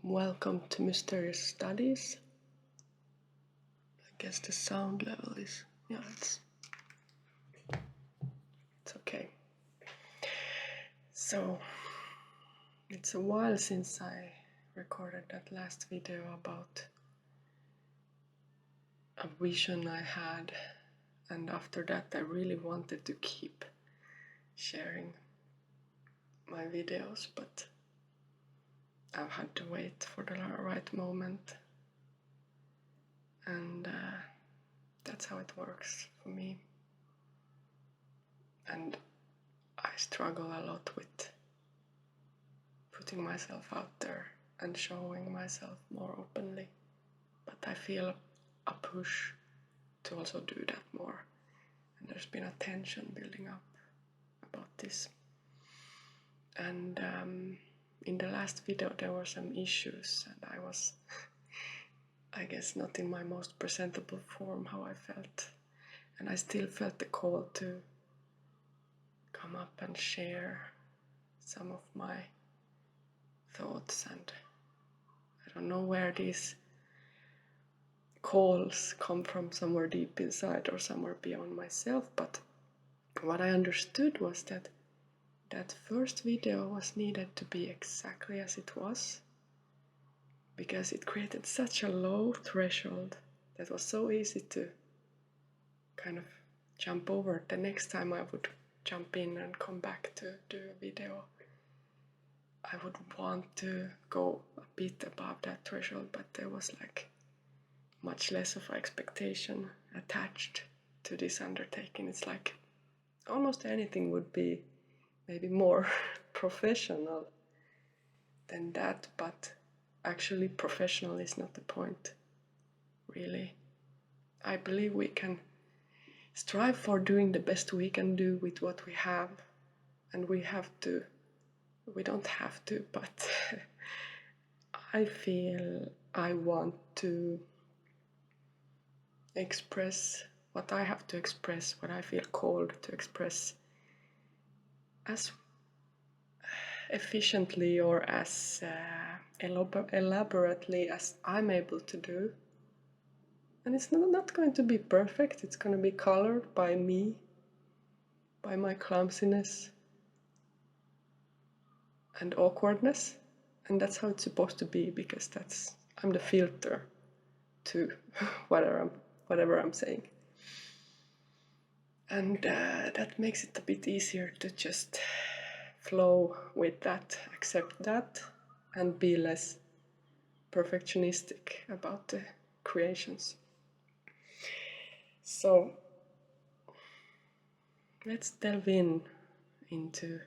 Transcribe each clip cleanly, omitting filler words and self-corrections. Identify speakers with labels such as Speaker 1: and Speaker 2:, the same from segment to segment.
Speaker 1: Welcome to Mysterious Studies. I guess the sound level is, it's okay. So, it's a while since I recorded that last video about a vision I had, and after that I really wanted to keep sharing my videos, but I've had to wait for the right moment, and that's how it works for me. And I struggle a lot with putting myself out there and showing myself more openly, but I feel a push to also do that more, and there's been a tension building up about this. And in the last video there were some issues, and I was I guess not in my most presentable form how I felt, and I still felt the call to come up and share some of my thoughts, and I don't know where these calls come from, somewhere deep inside or somewhere beyond myself, but what I understood was that that first video was needed to be exactly as it was, because it created such a low threshold that was so easy to kind of jump over. The next time I would jump in and come back to do a video, I would want to go a bit above that threshold, but there was like much less of expectation attached to this undertaking. It's like almost anything would be maybe more professional than that, but actually professional is not the point, really. I believe we can strive for doing the best we can do with what we have, and we don't have to, but I feel I want to express what I have to express, what I feel called to express, as efficiently or as elaborately as I'm able to do. And it's not going to be perfect, it's going to be colored by me, by my clumsiness and awkwardness, and that's how it's supposed to be, because I'm the filter to whatever I'm saying. And that makes it a bit easier to just flow with that, accept that, and be less perfectionistic about the creations. So let's delve into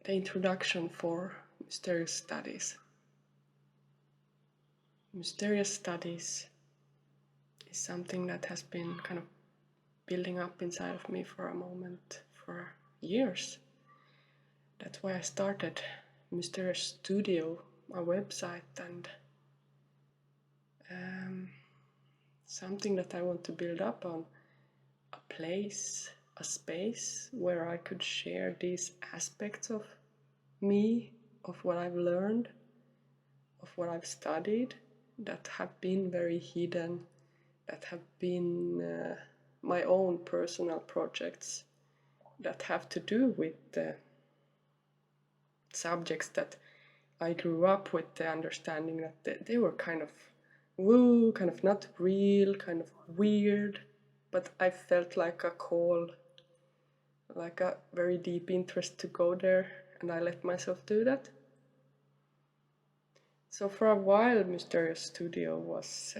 Speaker 1: the introduction for Mysterious Studies. Mysterious Studies is something that has been kind of building up inside of me for years. That's why I started Mysterious Studio, my website, and something that I want to build up on, a place, a space where I could share these aspects of me, of what I've learned, of what I've studied, that have been very hidden, that have been my own personal projects, that have to do with the subjects that I grew up with, the understanding that they were kind of woo, kind of not real, kind of weird, but I felt like a call, like a very deep interest to go there, and I let myself do that. So for a while, Mysterious Studio was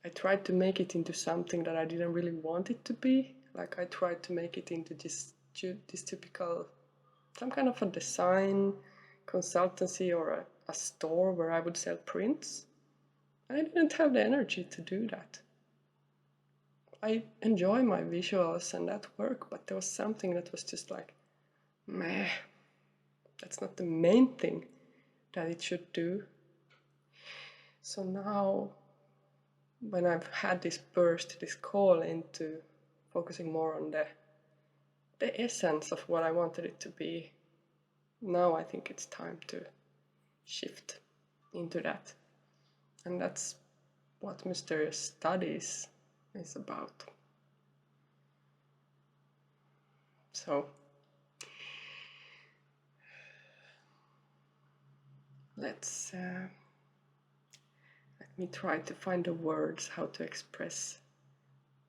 Speaker 1: I tried to make it into something that I didn't really want it to be. Like I tried to make it into this typical, some kind of a design consultancy or a store where I would sell prints. I didn't have the energy to do that. I enjoy my visuals and that work, but there was something that was just like, meh, that's not the main thing that it should do. So now, when I've had this burst, this call into focusing more on the essence of what I wanted it to be, now I think it's time to shift into that. And that's what mysterious studies is about. So let me try to find the words how to express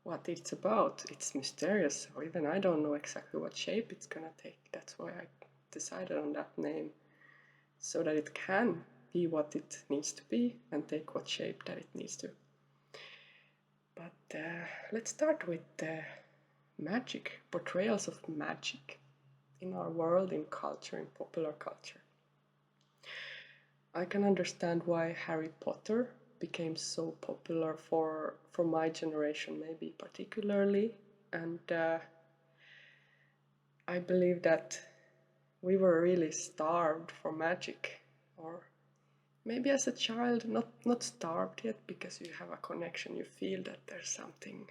Speaker 1: what it's about. It's mysterious, so even I don't know exactly what shape it's gonna take. That's why I decided on that name, so that it can be what it needs to be and take what shape that it needs to. But let's start with magic, portrayals of magic in our world, in culture, in popular culture. I can understand why Harry Potter became so popular for my generation, maybe particularly, and I believe that we were really starved for magic, or maybe as a child, not starved yet, because you have a connection, you feel that there's something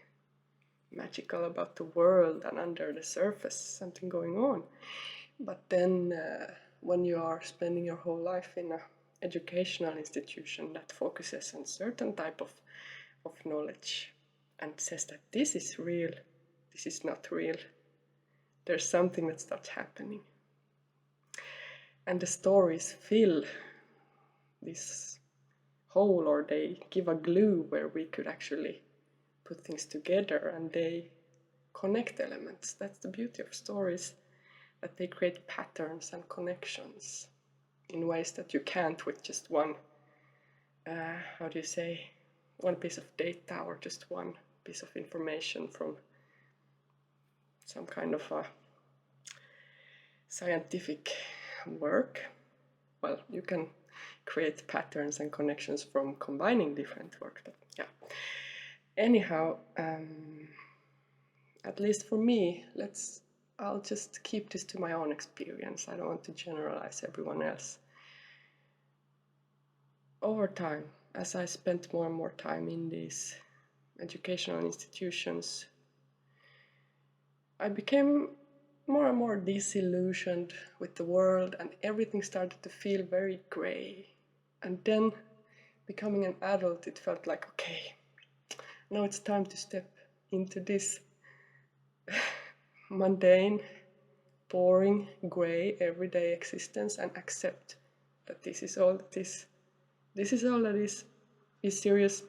Speaker 1: magical about the world and under the surface, something going on. But then when you are spending your whole life in an educational institution that focuses on certain type of knowledge and says that this is real, this is not real, there's something that starts happening. And the stories fill this hole, or they give a glue where we could actually put things together, and they connect elements. That's the beauty of stories, that they create patterns and connections in ways that you can't with just one, how do you say, one piece of data or just one piece of information from some kind of a scientific work. Well, you can create patterns and connections from combining different work, but yeah. Anyhow, at least for me, I'll just keep this to my own experience. I don't want to generalize everyone else. Over time, as I spent more and more time in these educational institutions, I became more and more disillusioned with the world, and everything started to feel very gray. And then, becoming an adult, it felt like, okay, now it's time to step into this mundane, boring, gray, everyday existence and accept that this is all that is. This is all that is. Be serious,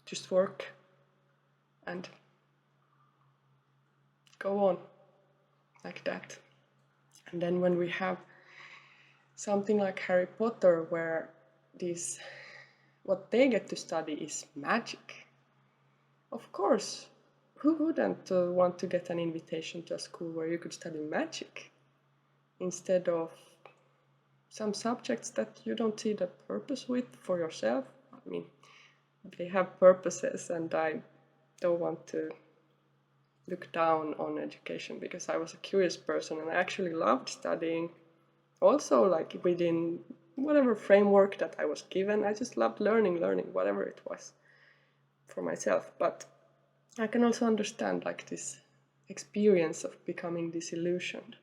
Speaker 1: just work, and go on like that. And then when we have something like Harry Potter, where these, what they get to study is magic, of course, who wouldn't want to get an invitation to a school where you could study magic instead of some subjects that you don't see the purpose with for yourself? I mean, they have purposes, and I don't want to look down on education, because I was a curious person and I actually loved studying. Also, like within whatever framework that I was given, I just loved learning, whatever it was for myself. But I can also understand like this experience of becoming disillusioned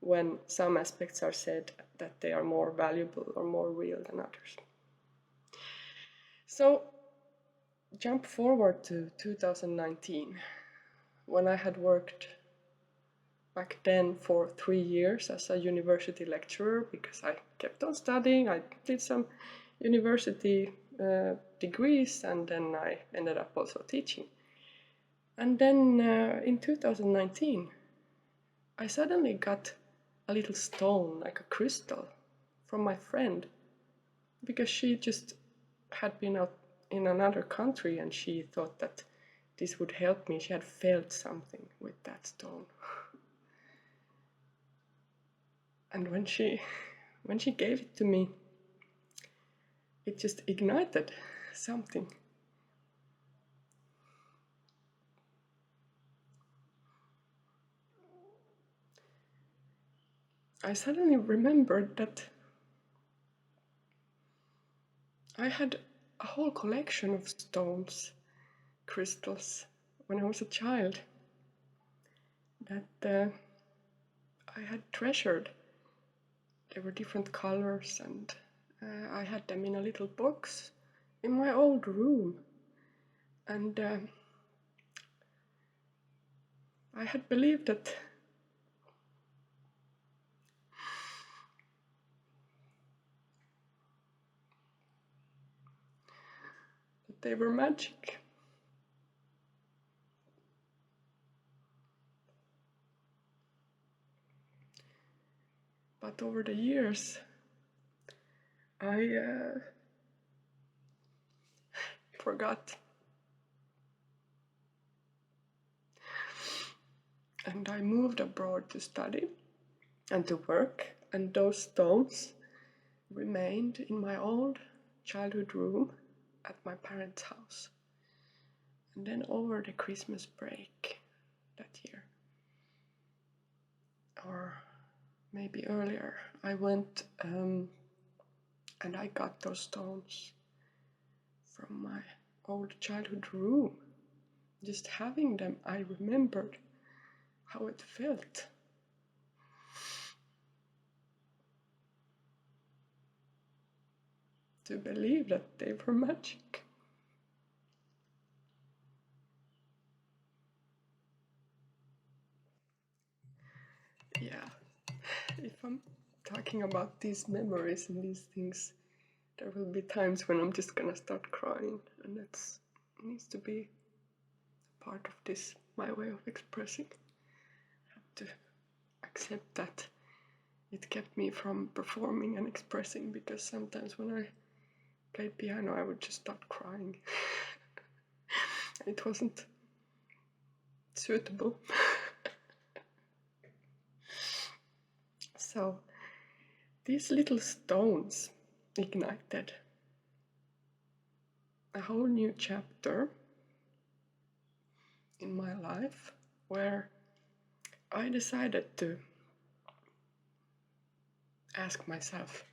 Speaker 1: when some aspects are said that they are more valuable or more real than others. So jump forward to 2019, when I had worked back then for 3 years as a university lecturer, because I kept on studying. I did some university degrees, and then I ended up also teaching. And then in 2019, I suddenly got a little stone, like a crystal, from my friend, because she just had been out in another country and she thought that this would help me. She had felt something with that stone. And when she gave it to me, it just ignited something. I suddenly remembered that I had a whole collection of stones, crystals, when I was a child, that I had treasured They were different colors, and I had them in a little box in my old room. And I had believed that they were magic. But over the years, I forgot. And I moved abroad to study and to work, and those stones remained in my old childhood room at my parents' house. And then over the Christmas break that year, or maybe earlier, I went and I got those stones from my old childhood room. Just having them, I remembered how it felt. To believe that they were magic. Yeah, if I'm talking about these memories and these things, there will be times when I'm just gonna start crying, and that needs to be part of this, my way of expressing. I have to accept that it kept me from performing and expressing, because sometimes when I played piano I would just start crying. It wasn't suitable. So these little stones ignited a whole new chapter in my life, where I decided to ask myself,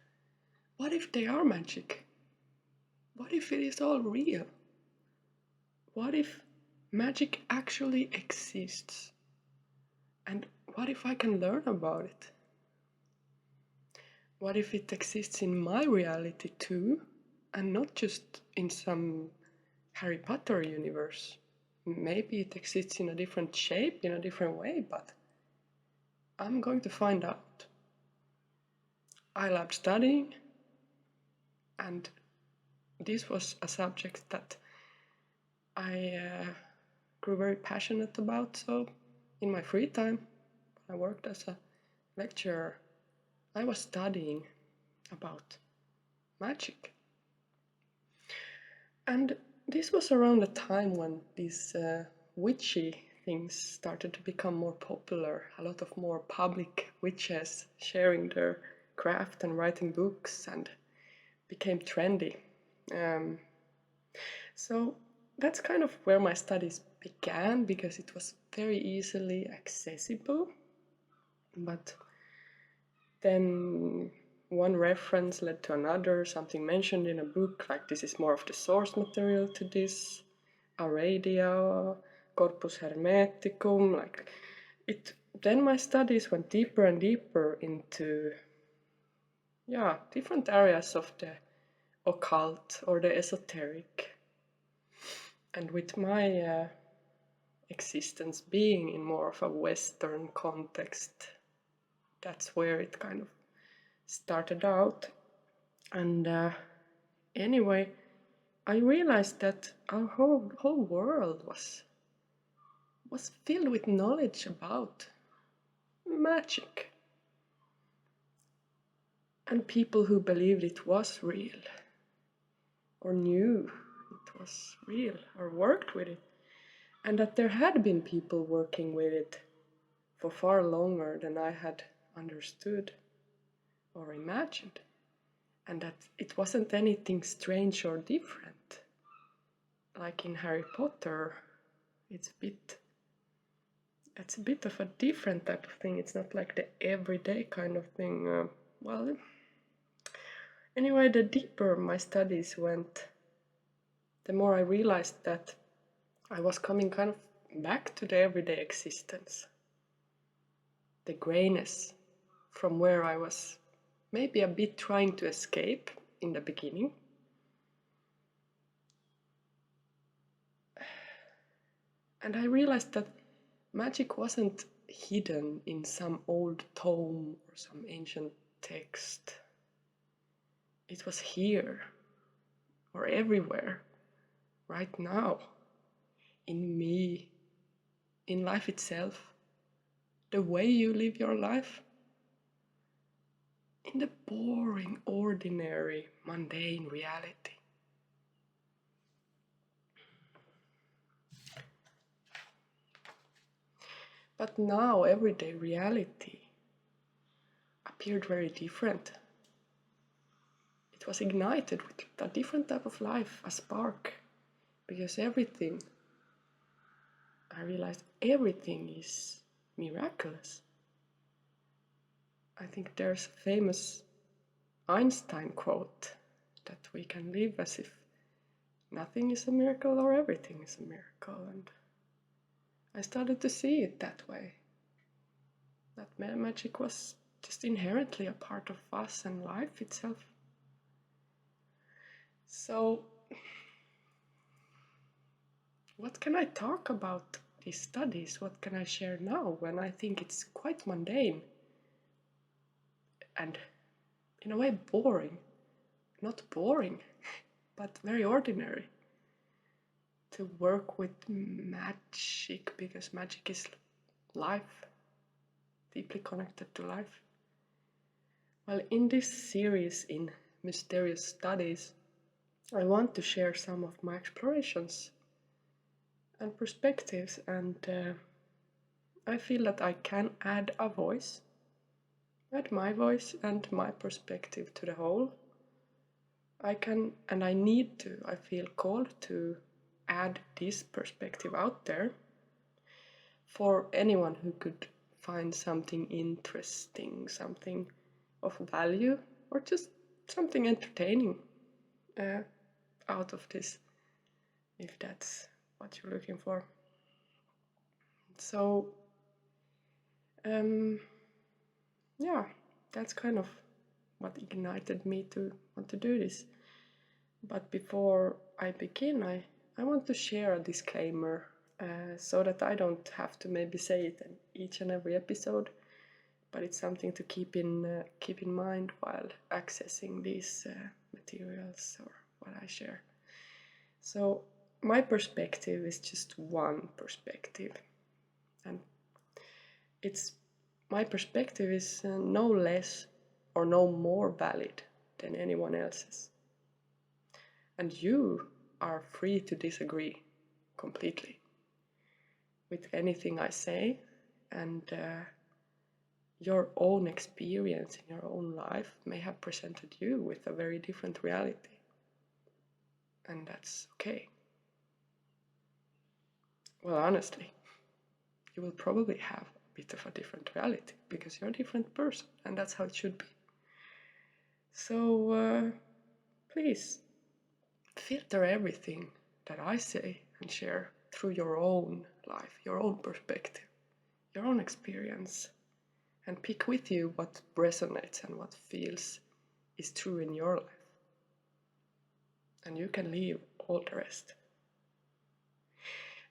Speaker 1: what if they are magic? What if it is all real? What if magic actually exists? And what if I can learn about it? What if it exists in my reality too, and not just in some Harry Potter universe? Maybe it exists in a different shape, in a different way, but I'm going to find out. I loved studying, and this was a subject that I grew very passionate about. So in my free time, when I worked as a lecturer, I was studying about magic. And this was around the time when these witchy things started to become more popular. A lot of more public witches sharing their craft and writing books, and became trendy. So that's kind of where my studies began, because it was very easily accessible. But then one reference led to another, something mentioned in a book, like this is more of the source material to this, Aradia, Corpus Hermeticum, like it. Then my studies went deeper and deeper into, different areas of the occult or the esoteric. And with my existence being in more of a Western context, that's where it kind of started out. And anyway, I realized that our whole world was filled with knowledge about magic, and people who believed it was real, or knew it was real, or worked with it, and that there had been people working with it for far longer than I had understood or imagined, and that it wasn't anything strange or different. Like in Harry Potter, it's a bit of a different type of thing. It's not like the everyday kind of thing. Well, anyway, the deeper my studies went, the more I realized that I was coming kind of back to the everyday existence, the grayness from where I was maybe a bit trying to escape in the beginning. And I realized that magic wasn't hidden in some old tome or some ancient text. It was here, or everywhere, right now, in me, in life itself, the way you live your life, in the boring, ordinary, mundane reality. But now everyday reality appeared very different. It was ignited with a different type of life, a spark, because everything, I realized everything is miraculous. I think there's a famous Einstein quote that we can live as if nothing is a miracle or everything is a miracle, and I started to see it that way. That magic was just inherently a part of us and life itself. So, what can I talk about these studies? What can I share now when I think it's quite mundane and in a way boring? Not boring, but very ordinary. To work with magic, because magic is life, deeply connected to life. Well, in this series in Mysterious Studies, I want to share some of my explorations and perspectives, and I feel that I can add a voice, add my voice and my perspective to the whole. I can, and I need to, I feel called to add this perspective out there for anyone who could find something interesting, something of value, or just something entertaining out of this, if that's what you're looking for. So, yeah, that's kind of what ignited me to want to do this. But before I begin, I want to share a disclaimer so that I don't have to maybe say it in each and every episode, but it's something to keep in mind while accessing these materials or what I share. So my perspective is just one perspective, and my perspective is no less or no more valid than anyone else's. And you are free to disagree completely with anything I say, and your own experience in your own life may have presented you with a very different reality. And that's okay. Well, honestly, you will probably have a bit of a different reality because you're a different person, and that's how it should be. So please filter everything that I say and share through your own life, your own perspective, your own experience, and pick with you what resonates and what feels is true in your life. And you can leave all the rest.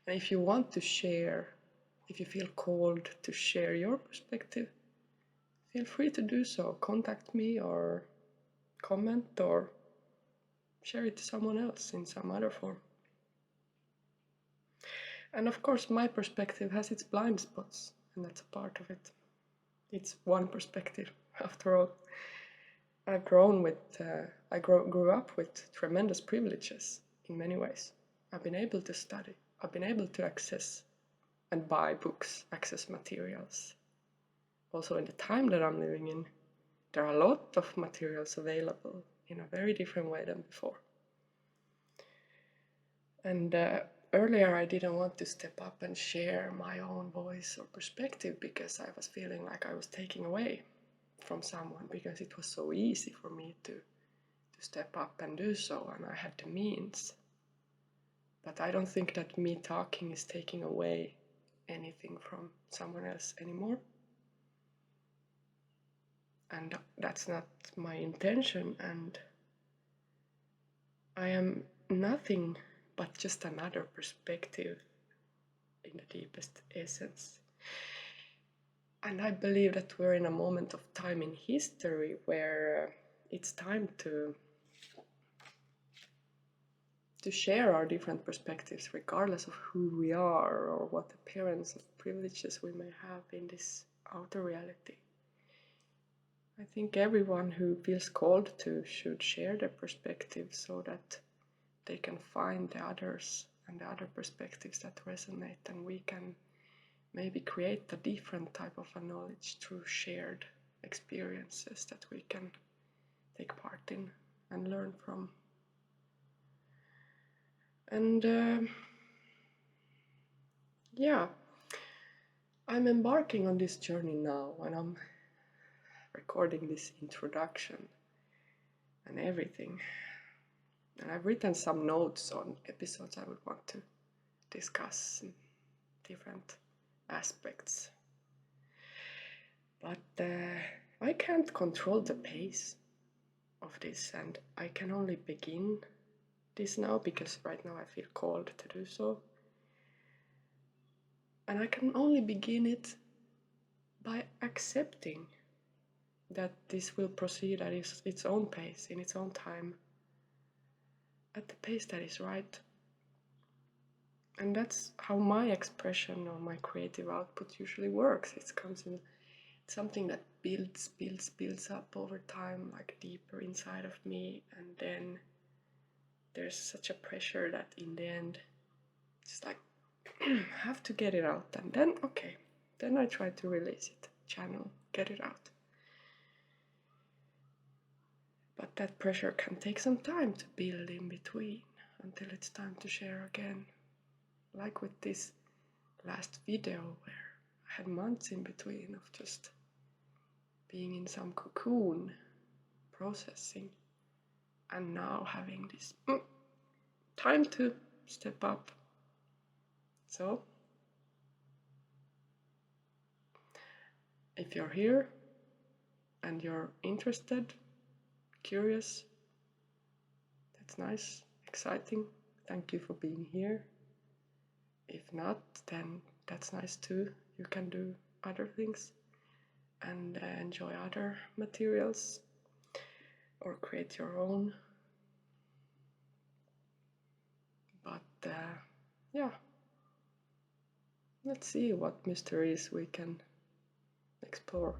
Speaker 1: And if you want to share, if you feel called to share your perspective, feel free to do so. Contact me or comment or share it to someone else in some other form. And of course, my perspective has its blind spots, and that's a part of it. It's one perspective, after all. I grew up with tremendous privileges in many ways. I've been able to study. I've been able to access and buy books, access materials. Also, in the time that I'm living in, there are a lot of materials available in a very different way than before. And earlier I didn't want to step up and share my own voice or perspective because I was feeling like I was taking away from someone, because it was so easy for me to step up and do so, and I had the means. But I don't think that me talking is taking away anything from someone else anymore. and that's not my intention, and I am nothing but just another perspective in the deepest essence. And I believe that we're in a moment of time in history where it's time to share our different perspectives, regardless of who we are or what appearance of privileges we may have in this outer reality. I think everyone who feels called to should share their perspective so that they can find the others and the other perspectives that resonate, and we can maybe create a different type of a knowledge through shared experiences that we can take part in and learn from. And yeah, I'm embarking on this journey now, and I'm recording this introduction and everything. And I've written some notes on episodes I would want to discuss in different aspects. But I can't control the pace of this, and I can only begin this now because right now I feel called to do so. And I can only begin it by accepting that this will proceed at its own pace, in its own time, at the pace that is right. And that's how my expression or my creative output usually works. It comes in something that builds up over time, like deeper inside of me, and then there's such a pressure that in the end it's like have to get it out, and then okay, then I try to release it, channel, get it out. But that pressure can take some time to build in between until it's time to share again. Like with this last video where I had months in between of just being in some cocoon, processing, and now having this time to step up. So, if you're here and you're interested, curious, that's nice, exciting, thank you for being here. If not, then that's nice too. You can do other things and enjoy other materials or create your own. But yeah, let's see what mysteries we can explore.